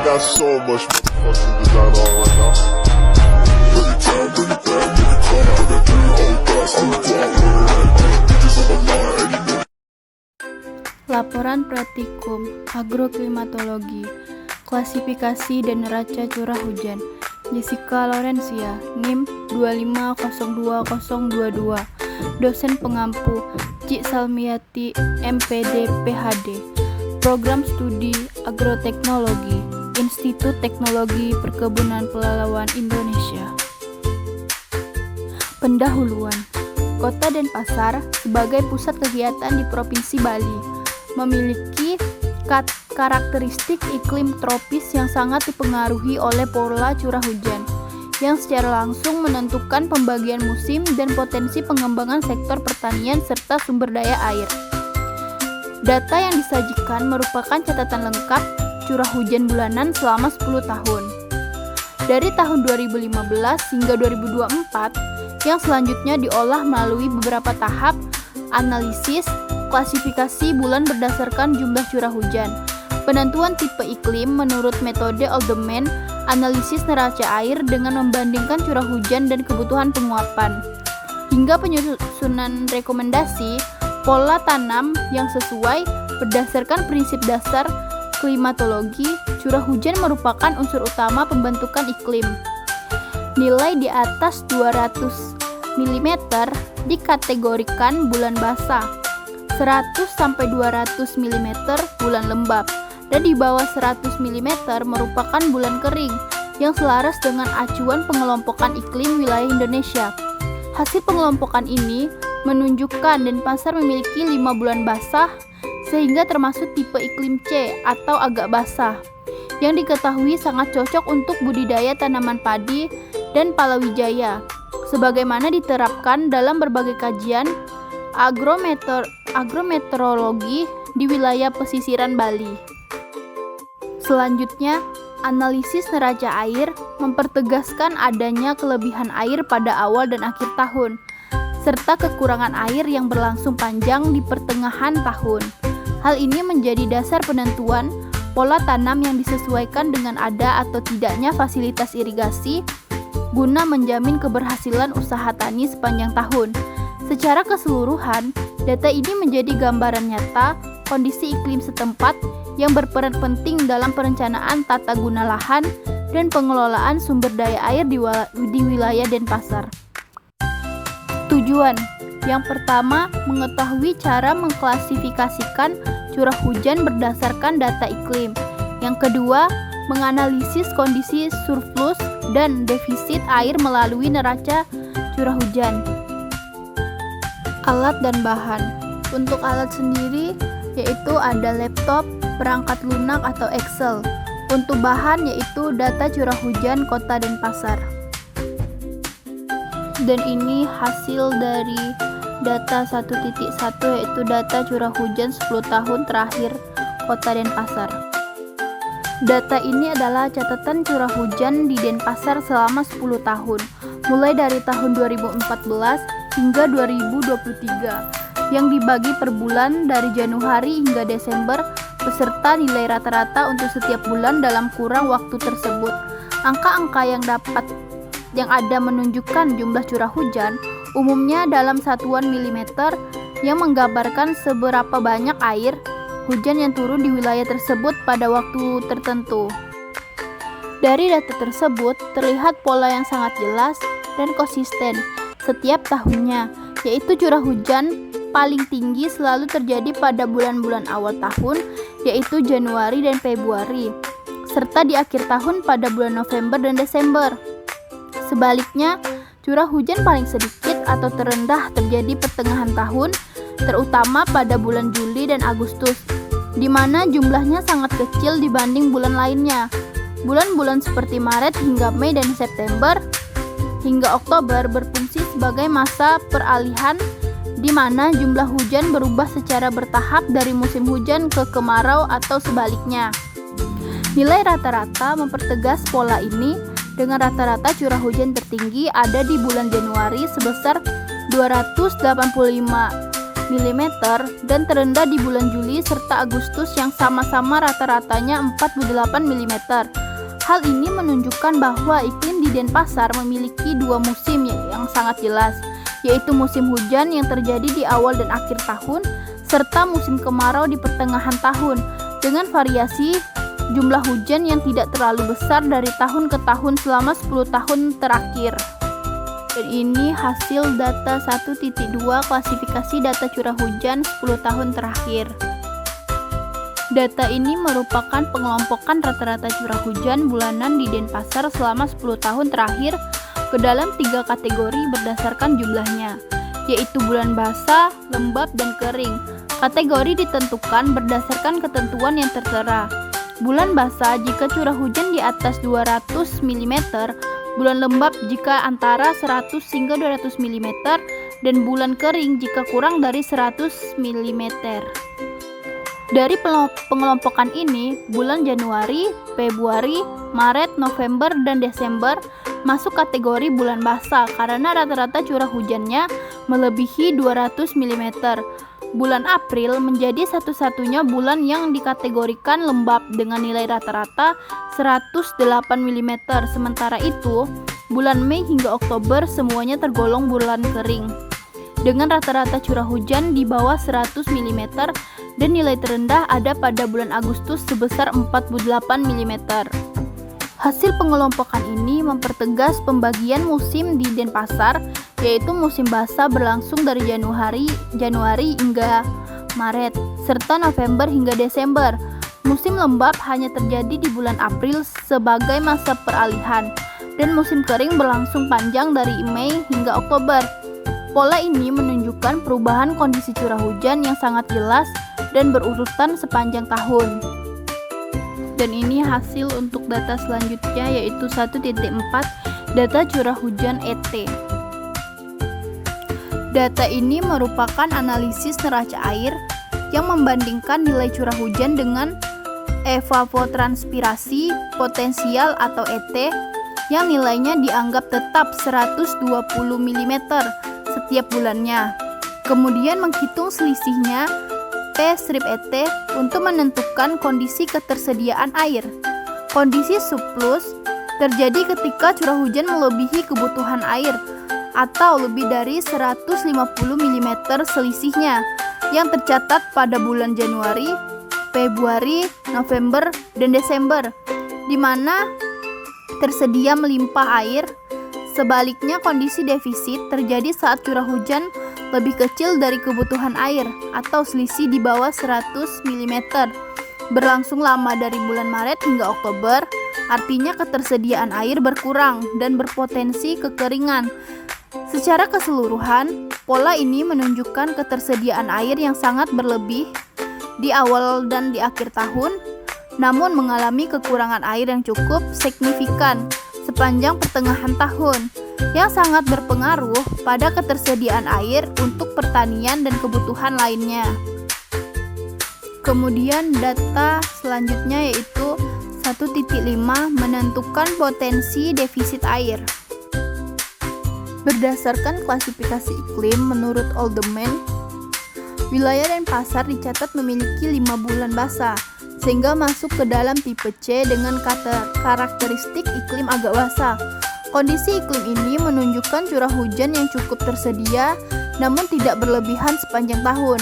got so much motherfucking design on right now. Bring it down, nigga, come out that thing, hold fast, I'm the bitches on my line, and you know. Laporan Praktikum Agroklimatologi, Klasifikasi dan Neraca Curah Hujan, Jessica Laurencia, NIM 2502022, Dosen Pengampu, Cik Salmiati, MPD, PhD, Program Studi Agroteknologi, Institut Teknologi Perkebunan Pelalawan Indonesia. Pendahuluan. Kota Denpasar sebagai pusat kegiatan di Provinsi Bali memiliki karakteristik iklim tropis yang sangat dipengaruhi oleh pola curah hujan yang secara langsung menentukan pembagian musim dan potensi pengembangan sektor pertanian serta sumber daya air. Data yang disajikan merupakan catatan lengkap curah hujan bulanan selama 10 tahun. Dari tahun 2015 hingga 2024 yang selanjutnya diolah melalui beberapa tahap analisis, klasifikasi bulan berdasarkan jumlah curah hujan, penentuan tipe iklim menurut metode Alderman, analisis neraca air dengan membandingkan curah hujan dan kebutuhan penguapan, hingga penyusunan rekomendasi pola tanam yang sesuai berdasarkan prinsip dasar klimatologi. Curah hujan merupakan unsur utama pembentukan iklim. Nilai di atas 200 mm dikategorikan bulan basah, 100-200 mm bulan lembab, dan di bawah 100 mm merupakan bulan kering yang selaras dengan acuan pengelompokan iklim wilayah Indonesia. Hasil pengelompokan ini menunjukkan Denpasar memiliki 5 bulan basah sehingga termasuk tipe iklim C atau agak basah, yang diketahui sangat cocok untuk budidaya tanaman padi dan palawija, sebagaimana diterapkan dalam berbagai kajian agrometeorologi di wilayah pesisiran Bali. Selanjutnya, analisis neraca air mempertegaskan adanya kelebihan air pada awal dan akhir tahun, serta kekurangan air yang berlangsung panjang di pertengahan tahun. Hal ini menjadi dasar penentuan pola tanam yang disesuaikan dengan ada atau tidaknya fasilitas irigasi guna menjamin keberhasilan usaha tani sepanjang tahun. Secara keseluruhan, data ini menjadi gambaran nyata kondisi iklim setempat yang berperan penting dalam perencanaan tata guna lahan dan pengelolaan sumber daya air di wilayah Denpasar. Tujuan yang pertama, mengetahui cara mengklasifikasikan curah hujan berdasarkan data iklim. Yang kedua, menganalisis kondisi surplus dan defisit air melalui neraca curah hujan. Alat dan bahan. Untuk alat sendiri yaitu ada laptop, perangkat lunak atau Excel. Untuk bahan yaitu data curah hujan Kota Denpasar. Dan ini hasil dari data 1.1 yaitu data curah hujan 10 tahun terakhir Kota Denpasar. Data ini adalah catatan curah hujan di Denpasar selama 10 tahun, mulai dari tahun 2014 hingga 2023, yang dibagi per bulan dari Januari hingga Desember, beserta nilai rata-rata untuk setiap bulan dalam kurang waktu tersebut. Angka-angka yang ada menunjukkan jumlah curah hujan umumnya dalam satuan milimeter yang menggambarkan seberapa banyak air hujan yang turun di wilayah tersebut pada waktu tertentu. Dari data tersebut terlihat pola yang sangat jelas dan konsisten setiap tahunnya, yaitu curah hujan paling tinggi selalu terjadi pada bulan-bulan awal tahun, yaitu Januari dan Februari, serta di akhir tahun pada bulan November dan Desember. Sebaliknya, curah hujan paling sedikit atau terendah terjadi pertengahan tahun, terutama pada bulan Juli dan Agustus, di mana jumlahnya sangat kecil dibanding bulan lainnya. Bulan-bulan seperti Maret hingga Mei dan September hingga Oktober berfungsi sebagai masa peralihan di mana jumlah hujan berubah secara bertahap dari musim hujan ke kemarau atau sebaliknya. Nilai rata-rata mempertegas pola ini dengan rata-rata curah hujan tertinggi ada di bulan Januari sebesar 285 mm dan terendah di bulan Juli serta Agustus yang sama-sama rata-ratanya 48 mm. Hal ini menunjukkan bahwa iklim di Denpasar memiliki dua musim yang sangat jelas, yaitu musim hujan yang terjadi di awal dan akhir tahun, serta musim kemarau di pertengahan tahun, dengan variasi jumlah hujan yang tidak terlalu besar dari tahun ke tahun selama 10 tahun terakhir. Dan ini hasil data 1.2 klasifikasi data curah hujan 10 tahun terakhir. Data ini merupakan pengelompokan rata-rata curah hujan bulanan di Denpasar selama 10 tahun terakhir ke dalam 3 kategori berdasarkan jumlahnya, yaitu bulan basah, lembab, dan kering. Kategori ditentukan berdasarkan ketentuan yang tertera. Bulan basah jika curah hujan di atas 200 mm, bulan lembab jika antara 100 hingga 200 mm, dan bulan kering jika kurang dari 100 mm. Dari pengelompokan ini, bulan Januari, Februari, Maret, November, dan Desember masuk kategori bulan basah karena rata-rata curah hujannya melebihi 200 mm. Bulan April menjadi satu-satunya bulan yang dikategorikan lembab dengan nilai rata-rata 108 mm. Sementara itu, bulan Mei hingga Oktober semuanya tergolong bulan kering dengan rata-rata curah hujan di bawah 100 mm dan nilai terendah ada pada bulan Agustus sebesar 48 mm. Hasil pengelompokan ini mempertegas pembagian musim di Denpasar, yaitu musim basah berlangsung dari Januari hingga Maret, serta November hingga Desember. Musim lembab hanya terjadi di bulan April sebagai masa peralihan, dan musim kering berlangsung panjang dari Mei hingga Oktober. Pola ini menunjukkan perubahan kondisi curah hujan yang sangat jelas dan berurutan sepanjang tahun. Dan ini hasil untuk data selanjutnya, yaitu 1.4 data curah hujan ET. Data ini merupakan analisis neraca air yang membandingkan nilai curah hujan dengan evapotranspirasi potensial atau ET yang nilainya dianggap tetap 120 mm setiap bulannya. Kemudian menghitung selisihnya T-ET untuk menentukan kondisi ketersediaan air. Kondisi surplus terjadi ketika curah hujan melebihi kebutuhan air atau lebih dari 150 mm selisihnya yang tercatat pada bulan Januari, Februari, November, dan Desember, di mana tersedia melimpah air. Sebaliknya, kondisi defisit terjadi saat curah hujan lebih kecil dari kebutuhan air atau selisih di bawah 100 mm, berlangsung lama dari bulan Maret hingga Oktober, artinya ketersediaan air berkurang dan berpotensi kekeringan. Secara keseluruhan, pola ini menunjukkan ketersediaan air yang sangat berlebih di awal dan di akhir tahun, namun mengalami kekurangan air yang cukup signifikan sepanjang pertengahan tahun, yang sangat berpengaruh pada ketersediaan air untuk pertanian dan kebutuhan lainnya. Kemudian data selanjutnya yaitu 1.5 menentukan potensi defisit air. Berdasarkan klasifikasi iklim menurut Oldham, wilayah Denpasar dicatat memiliki 5 bulan basah, sehingga masuk ke dalam tipe C dengan karakteristik iklim agak basah. Kondisi iklim ini menunjukkan curah hujan yang cukup tersedia namun tidak berlebihan sepanjang tahun,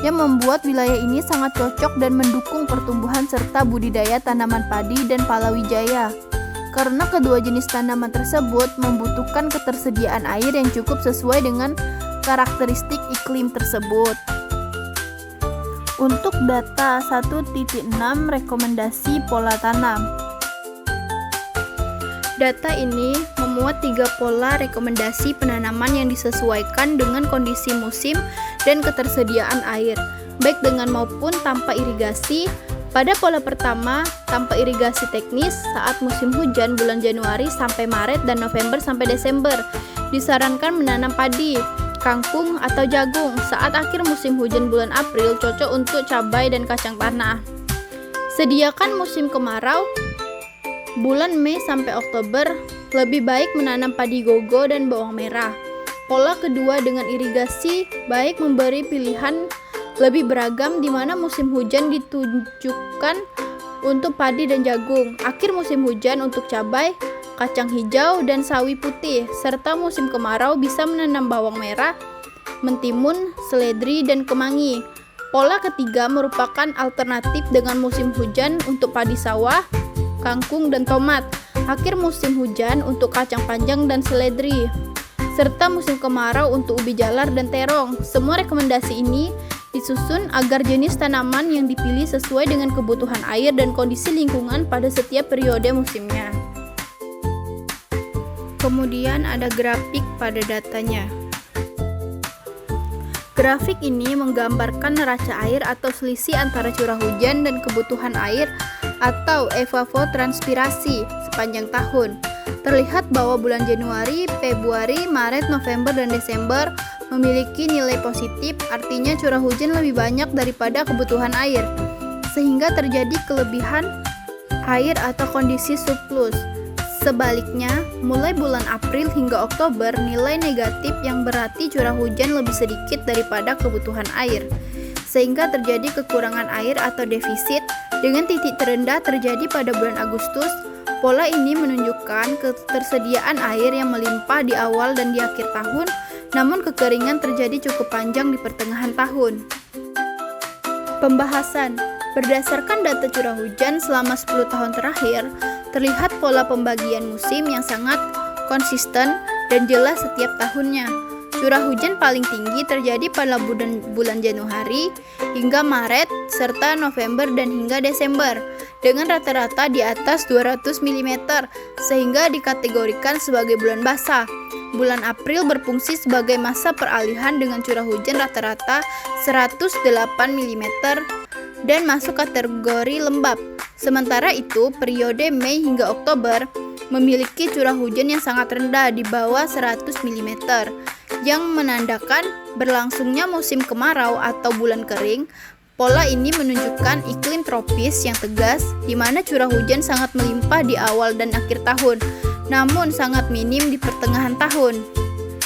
yang membuat wilayah ini sangat cocok dan mendukung pertumbuhan serta budidaya tanaman padi dan palawija. Karena kedua jenis tanaman tersebut membutuhkan ketersediaan air yang cukup sesuai dengan karakteristik iklim tersebut. Untuk data 1.6 rekomendasi pola tanam. Data ini memuat 3 pola rekomendasi penanaman yang disesuaikan dengan kondisi musim dan ketersediaan air, baik dengan maupun tanpa irigasi. Pada pola pertama, tanpa irigasi teknis saat musim hujan bulan Januari sampai Maret dan November sampai Desember, disarankan menanam padi, kangkung, atau jagung. Saat akhir musim hujan bulan April cocok untuk cabai dan kacang tanah. Sediakan musim kemarau bulan Mei sampai Oktober, lebih baik menanam padi gogo dan bawang merah. Pola kedua dengan irigasi baik memberi pilihan lebih beragam di mana musim hujan ditunjukkan untuk padi dan jagung, akhir musim hujan untuk cabai, kacang hijau, dan sawi putih, serta musim kemarau bisa menanam bawang merah, mentimun, seledri, dan kemangi. Pola ketiga merupakan alternatif dengan musim hujan untuk padi sawah, kangkung, dan tomat, akhir musim hujan untuk kacang panjang dan seledri, serta musim kemarau untuk ubi jalar dan terong. Semua rekomendasi ini disusun agar jenis tanaman yang dipilih sesuai dengan kebutuhan air dan kondisi lingkungan pada setiap periode musimnya. Kemudian ada grafik pada datanya. Grafik ini menggambarkan neraca air atau selisih antara curah hujan dan kebutuhan air atau evapotranspirasi sepanjang tahun. Terlihat bahwa bulan Januari, Februari, Maret, November, dan Desember memiliki nilai positif, artinya curah hujan lebih banyak daripada kebutuhan air, sehingga terjadi kelebihan air atau kondisi surplus. Sebaliknya, mulai bulan April hingga Oktober nilai negatif yang berarti curah hujan lebih sedikit daripada kebutuhan air, sehingga terjadi kekurangan air atau defisit, dengan titik terendah terjadi pada bulan Agustus. Pola ini menunjukkan ketersediaan air yang melimpah di awal dan di akhir tahun, namun kekeringan terjadi cukup panjang di pertengahan tahun. Pembahasan. Berdasarkan data curah hujan selama 10 tahun terakhir, terlihat pola pembagian musim yang sangat konsisten dan jelas setiap tahunnya. Curah hujan paling tinggi terjadi pada bulan Januari hingga Maret serta November dan hingga Desember dengan rata-rata di atas 200 mm sehingga dikategorikan sebagai bulan basah. Bulan April berfungsi sebagai masa peralihan dengan curah hujan rata-rata 108 mm dan masuk kategori lembab. Sementara itu, periode Mei hingga Oktober memiliki curah hujan yang sangat rendah di bawah 100 mm, yang menandakan berlangsungnya musim kemarau atau bulan kering. Pola ini menunjukkan iklim tropis yang tegas, di mana curah hujan sangat melimpah di awal dan akhir tahun, namun sangat minim di pertengahan tahun.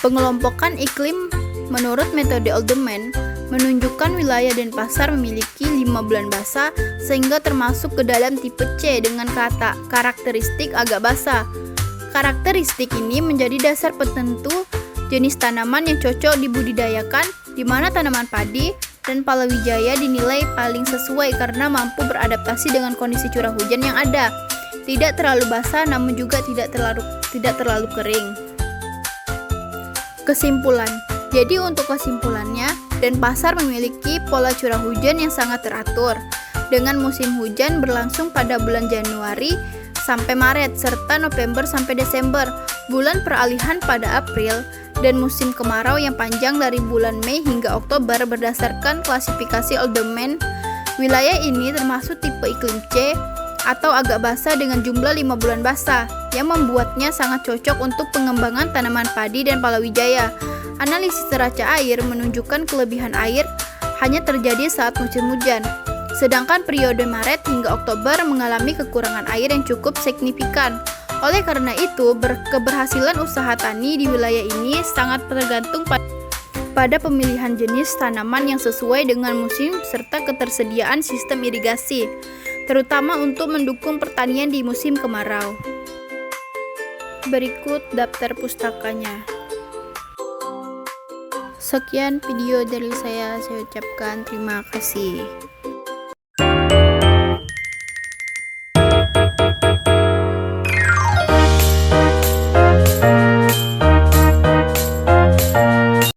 Pengelompokan iklim menurut metode Oldman menunjukkan wilayah Denpasar memiliki 5 bulan basah sehingga termasuk ke dalam tipe C dengan kata karakteristik agak basah. Karakteristik ini menjadi dasar penentu jenis tanaman yang cocok dibudidayakan, di mana tanaman padi dan palawija dinilai paling sesuai karena mampu beradaptasi dengan kondisi curah hujan yang ada. Tidak terlalu basah namun juga tidak terlalu kering. Kesimpulan. Jadi untuk kesimpulannya, Denpasar memiliki pola curah hujan yang sangat teratur, dengan musim hujan berlangsung pada bulan Januari sampai Maret, serta November sampai Desember, bulan peralihan pada April, dan musim kemarau yang panjang dari bulan Mei hingga Oktober berdasarkan klasifikasi Oldman. Wilayah ini termasuk tipe iklim C atau agak basah dengan jumlah 5 bulan basah, yang membuatnya sangat cocok untuk pengembangan tanaman padi dan palawija. Analisis neraca air menunjukkan kelebihan air hanya terjadi saat musim hujan, sedangkan periode Maret hingga Oktober mengalami kekurangan air yang cukup signifikan. Oleh karena itu, keberhasilan usaha tani di wilayah ini sangat tergantung pada pemilihan jenis tanaman yang sesuai dengan musim serta ketersediaan sistem irigasi, terutama untuk mendukung pertanian di musim kemarau. Berikut daftar pustakanya. Sekian video dari saya ucapkan terima kasih.